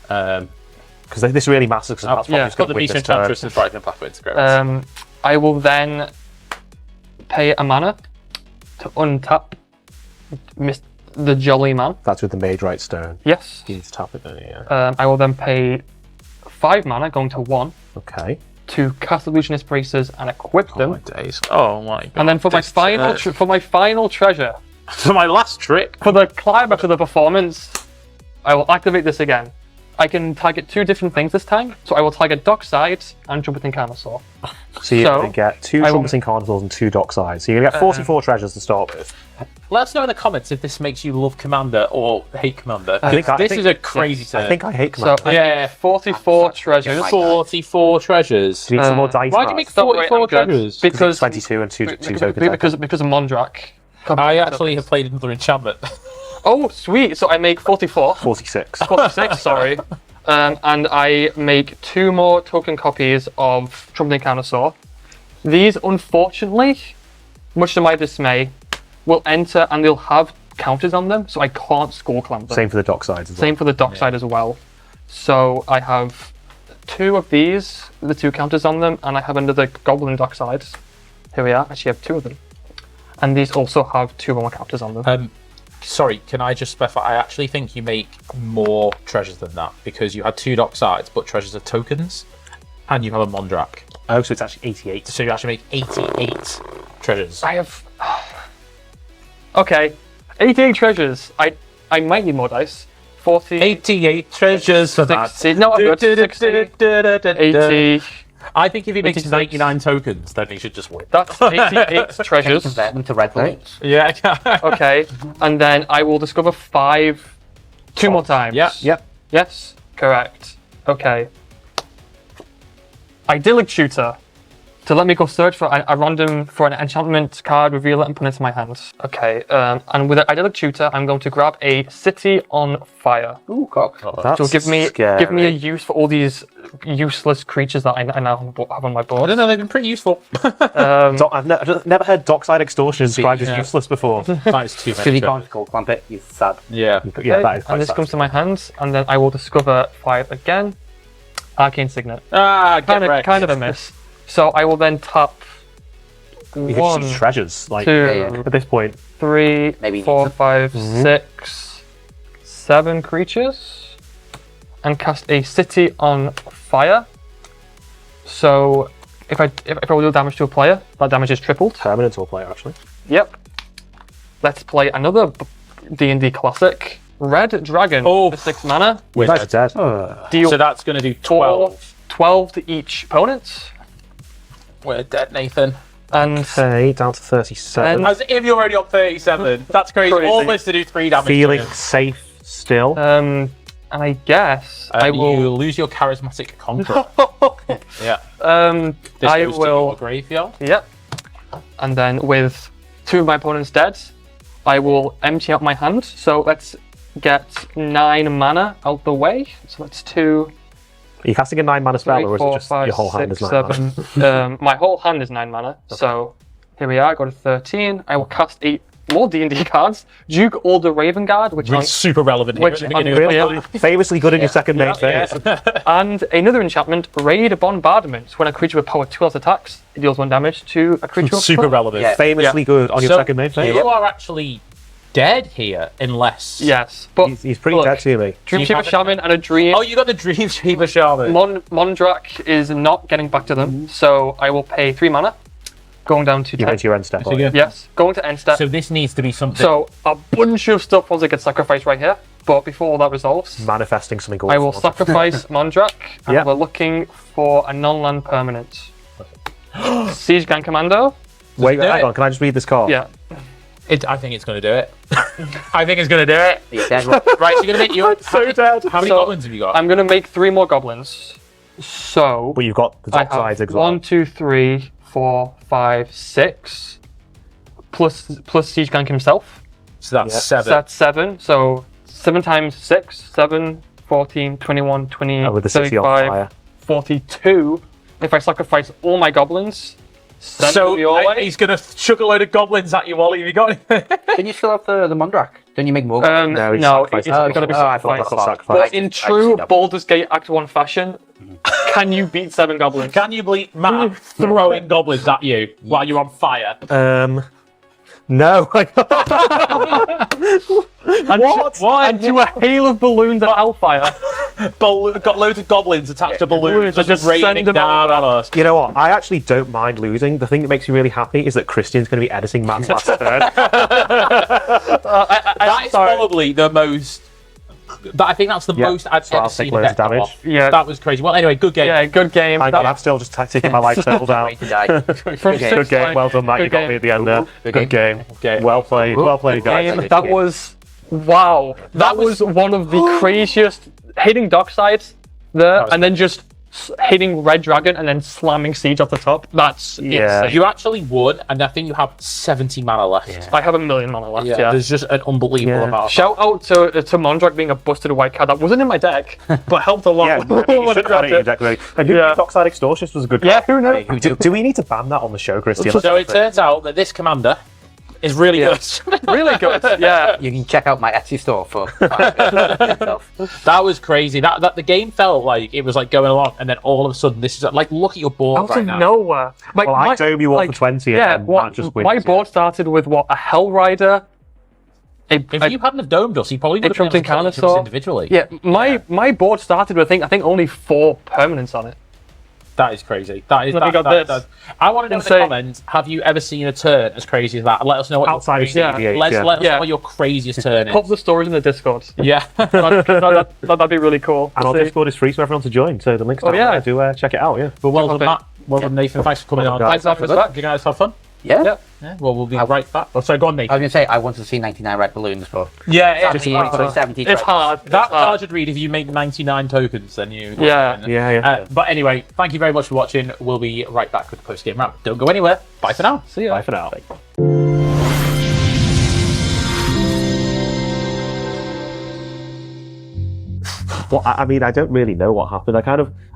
Because this really matters. Because that's yeah, It's got the Beast Enchantress and Brighten Pathway to grow. I will then pay a mana to untap the Jolly Man. That's with the Magerite Stone. Yes. You need to tap it, don't you? Yeah. I will then pay 5 mana, going to 1, Okay. to cast Illusionist Braces and equip them. days. Oh my god. And then for my final treasure, for my last trick. for the climax of the performance, I will activate this again. I can target 2 different things this time, so I will target Dockside and Trumpeting Carnosaur. So you're going to get 2 I will- Trumpeting Carnivals and 2 Docksides. So you're going to get 44 treasures to start with. Let us know in the comments if this makes you love Commander or hate Commander. I think- This is a crazy turn. I think I hate So Commander. I Yeah. need 44 treasures. my 44 treasures. Do you need some more dice? Why do you make Don't worry, 44 I'm good. treasures? Because 22 and 2 tokens? because of Mondrak. I actually have played another enchantment. Oh, sweet. So I make 44. 46. 46, sorry. And I make 2 more token copies of Trumpeting Carnosaur. These, unfortunately, much to my dismay, will enter and they'll have counters on them, so I can't Skull Clamp them. Same for the Docksides as well. Same for the Dockside as well. So I have 2 of these, with the 2 counters on them, and I have another Goblin Dockside. Here we are, actually I have 2 of them. And these also have 2 more counters on them. Sorry, can I just specify? I actually think you make more treasures than that because you had 2 Docksides, but treasures are tokens, and you have a Mondrak. Oh, so it's actually 88. So you actually make 88 treasures. I have... Okay, 88 treasures. I might need more dice. 40... 88 treasures for that. 60... No, I'm good. 60, 80... I think if he makes 86. 99 tokens, then he should just win. That's 88 treasures. Convert them to red points. Yeah. Okay, and then I will discover 5 2 more times. Yeah. Yep. Yes, correct. Okay. Idyllic Tutor. To let me go search for a random for an enchantment card, reveal it, and put it into my hand. Okay, and with an Idyllic Tutor, I'm going to grab a City on Fire. Ooh, cock. That's So give me scary. a use for all these useless creatures that I now have on my I board. don't know, they've been pretty useful. I've never heard Dockside Extortion described as Yeah. useless before. That is too Because many you can't treasures. Skull Clamp it, you're sad. Yeah. But yeah, that is quite And this sad. comes to my hands, and then I will discover 5 again. Arcane Signet. Ah, get wrecked. Kind of a miss. So I will then tap You could 1, just treasures, like, 2, yeah. at this point. 3, Maybe 4, need 5, Mm-hmm. 6, 7 creatures, and cast a City on Fire. So if I will deal damage to a player, that damage is tripled. Permanent or player, actually. Yep. Let's play another D&D classic. red dragon Oh. for 6 mana. We're That's dead. dead. Deal So that's going to do 12. 12 to each opponent. We're dead, Nathan. And Okay, down to 37. And- As if you're already on 37. That's crazy. Crazy. All this to do 3 damage. Feeling to him. safe still. and I guess I You will. lose your charismatic conqueror. Yeah. This I goes to will. your graveyard. Yep. And then with 2 of my opponents dead, I will empty out my hand. So let's get 9 mana out the way. So that's 2, Are you casting a 9 mana spell, 3, or is 4, it just 5, your whole hand 6, is 9 mana? 7. My whole hand is 9 mana. So here we are. I got a 13. I will cast 8 more D&D cards. Duke All the Raven Guard, which It's super relevant here. Which at the beginning I'm of the really- podcast. Famously good in your second main phase. and another enchantment, Raid Bombardment. When a creature with power 2 else attacks, it deals 1 damage to a creature with Super power. relevant. Yeah. Famously good on your So second main phase. you are actually dead here, unless. Yes, but He's pretty look, dead to me. Dream You Shaper have it. Shaman and a Dream. Oh, you got the Dream Shaper Shaman. Mondrak is not getting back to them, so I will pay 3 mana, going down to You're 10. into your end step. So aren't you? you- Yes, going to end step. So this needs to be something. So a bunch of stuff wants to get sacrificed right here, but before all that resolves, Manifesting something I will awesome. sacrifice Mondrak, and Yeah. we're looking for a non-land permanent. Siege Gang Commando. Wait, do hang it. on, can I just read this card? Yeah. I think it's going to do it. I think it's going to do it. He's dead. Right, so you're going to make your. So dead. How many So, goblins have you got? I'm going to make 3 more goblins. So But you've got the I Docksides have as well. 1, 2, 3, 4, 5, 6, plus Siege Gang himself. So that's Yeah. 7. So that's 7. So 7 times 6, 7, 14, 21, 28, With the city on 35, fire. 42. If I sacrifice all my goblins, send them your way. He's going to chuck a load of goblins at you, Wally. Have you got anything? Don't you still have the Mondrak? Don't you make more? No, he's no, sacrificed. it's got to be I thought sacrificed. that's sacrificed. But in true Baldur's Gate Act 1 fashion, can you beat 7 goblins? Can you believe Matt throwing goblins at you while you're on fire? No. What? Why? And to a hail of balloons and hellfire. Got loads of goblins attached to balloons Balloons, just just send raining them down on us. You know what? I actually don't mind losing. The thing that makes me really happy is that Christian's going to be editing Matt's last turn. That is probably the most. I think that's the Yeah, most I've so ever I'll seen take a loads of deck go damage. off. Yeah. That was crazy. Well, anyway, good game. Yeah, good game. I'm still just taking my life total down. Way to die. From game. Good game. Well done, Matt. Good You got game. me at the end there. Good Good game. game. Well played. Well played, guys. Good That game. was wow. That was one of the craziest hitting Dockside there, was and then just hitting Red Dragon and then slamming Siege off the top. That's Yeah. insane. You actually would, and I think you have 70 mana left. I have 1,000,000 mana left. Yeah, Yeah. there's just an unbelievable Yeah. amount. Shout out to Mondrak being a busted white card that wasn't in my deck, but helped a lot. Yeah, when you I should have grabbed had it in your it. deck, really. And who Yeah. Dockside Extortionist was a good Yeah, card. who knows? Do we need to ban that on the show, Christian? So it turns out that this commander is really good. Really good. Yeah. You can check out my Etsy store for. That was crazy. That the game felt like it was like going along, and then all of a sudden, this is like, look at your board Out right of now. nowhere. Like, Well, I told you what for 20 Yeah, and what, Matt just wins. my board started with what? A Hell Rider. If you hadn't have domed us, you probably would have been able Trumped to kill each of us Carnosaur. individually. Yeah, my board started with I think only 4 permanents on it. That is crazy. That is. Then we That, got that, this. that- I want to know in the Insane. comments. Have you ever seen a turn as crazy as that? And let us know what Outside your of crazy, CDH, Let us Yeah. know what your craziest turn Pop is. the stories in the Discord. Yeah. That'd be really cool. And our to see. Discord is free for everyone to join, so the link's down yeah. there. Do check it out, yeah. But well Check done, out Matt. Well done, Nathan. Thanks for coming on. Well done, guys. Thanks for that. Did you guys have fun? Yeah. Yeah. Yeah. Well, we'll be right back. Oh, sorry, go on, I was Nathan. going to say, I wanted to see 99 red balloons, but Yeah, it's 70 It's hard. That It's hard. charge read if you make 99 tokens, then you. Yeah. Yeah. But anyway, thank you very much for watching. We'll be right back with the post game wrap. Don't go anywhere. Bye for now. See ya. Bye for now. Well, I mean, I don't really know what happened.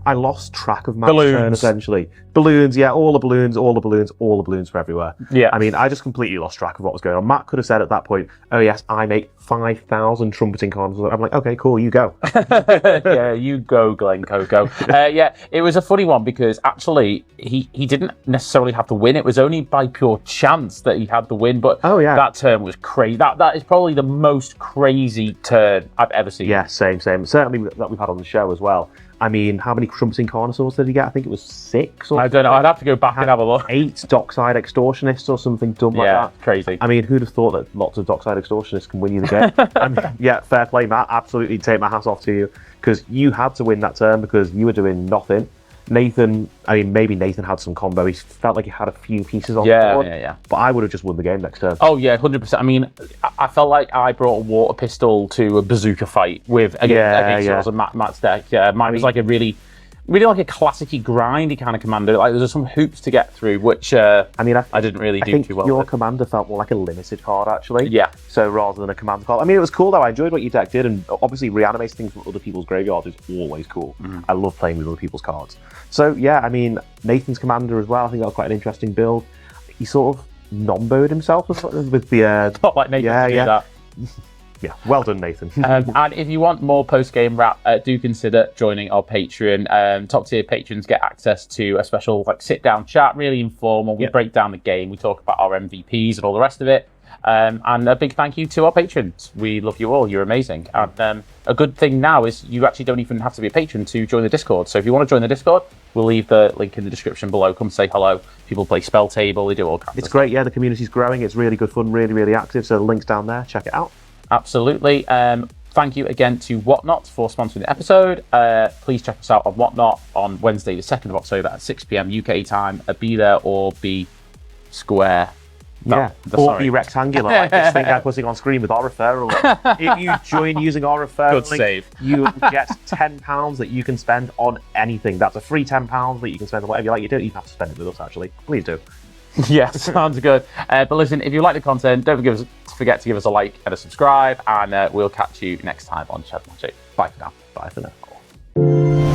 I lost track of Matt's Balloons. turn, essentially. Balloons, yeah, all the balloons were everywhere. Yeah. I mean, I just completely lost track of what was going on. Matt could have said at that point, oh yes, I make 5,000 trumpeting corners. I'm like, okay, cool, you go. Yeah, you go, Glen Coco. Yeah, it was a funny one because actually he didn't necessarily have to win. It was only by pure chance that he had the win. But Oh, yeah. that turn was crazy. That is probably the most crazy turn I've ever seen. Yeah, same. Certainly that we've had on the show as well. I mean, how many Crumpsing Carnosaurs did he get? I think it was 6 or I don't know. I'd have to go back and have a look. 8 Dockside Extortionists or something dumb like Yeah, that. crazy. I mean, who'd have thought that lots of Dockside Extortionists can win you the game? I mean, yeah, fair play, Matt. Absolutely take my hat off to you, because you had to win that turn because you were doing nothing. Nathan, I mean, maybe Nathan had some combo. He felt like he had a few pieces on the board. Yeah. But I would have just won the game next turn. Oh yeah, 100%. I mean, I felt like I brought a water pistol to a bazooka fight against yours and Matt's deck. Yeah, mine was like a really like a classic-y, grindy kind of commander. Like there's some hoops to get through, which I didn't really do too well. Your with. commander felt more like a limited card, actually. Yeah. So rather than a command card. I mean, it was cool though. I enjoyed what your deck did, and obviously reanimating things from other people's graveyards is always cool. I love playing with other people's cards. So yeah, I mean, Nathan's commander as well. I think that was quite an interesting build. He sort of non-boed himself with the Not like Nathan to do that. Yeah, well done, Nathan. And if you want more post-game wrap, do consider joining our Patreon. Top-tier patrons get access to a special sit-down chat, really informal. We break down the game, we talk about our MVPs and all the rest of it. And a big thank you to our patrons. We love you all. You're amazing. And a good thing now is you actually don't even have to be a patron to join the Discord. So if you want to join the Discord, we'll leave the link in the description below. Come say hello. People play Spell Table. They do all kinds of stuff. It's great. Yeah, the community's growing. It's really good fun, really, really active. So the link's down there. Check it out. Absolutely. Thank you again to Whatnot for sponsoring the episode. Please check us out on Whatnot on Wednesday, the 2nd of October at 6 p.m. UK time. Be there or be square. No, or be rectangular, like this thing I'm putting on screen with our referral. If you join using our referral link, you get £10 that you can spend on anything. That's a free £10 that you can spend on whatever you like. You don't even have to spend it with us, actually. Please do. Yeah, sounds good. But listen, if you like the content, don't forget to give us a like and a subscribe, and we'll catch you next time on Shadow Magic. Bye for now. Bye for now.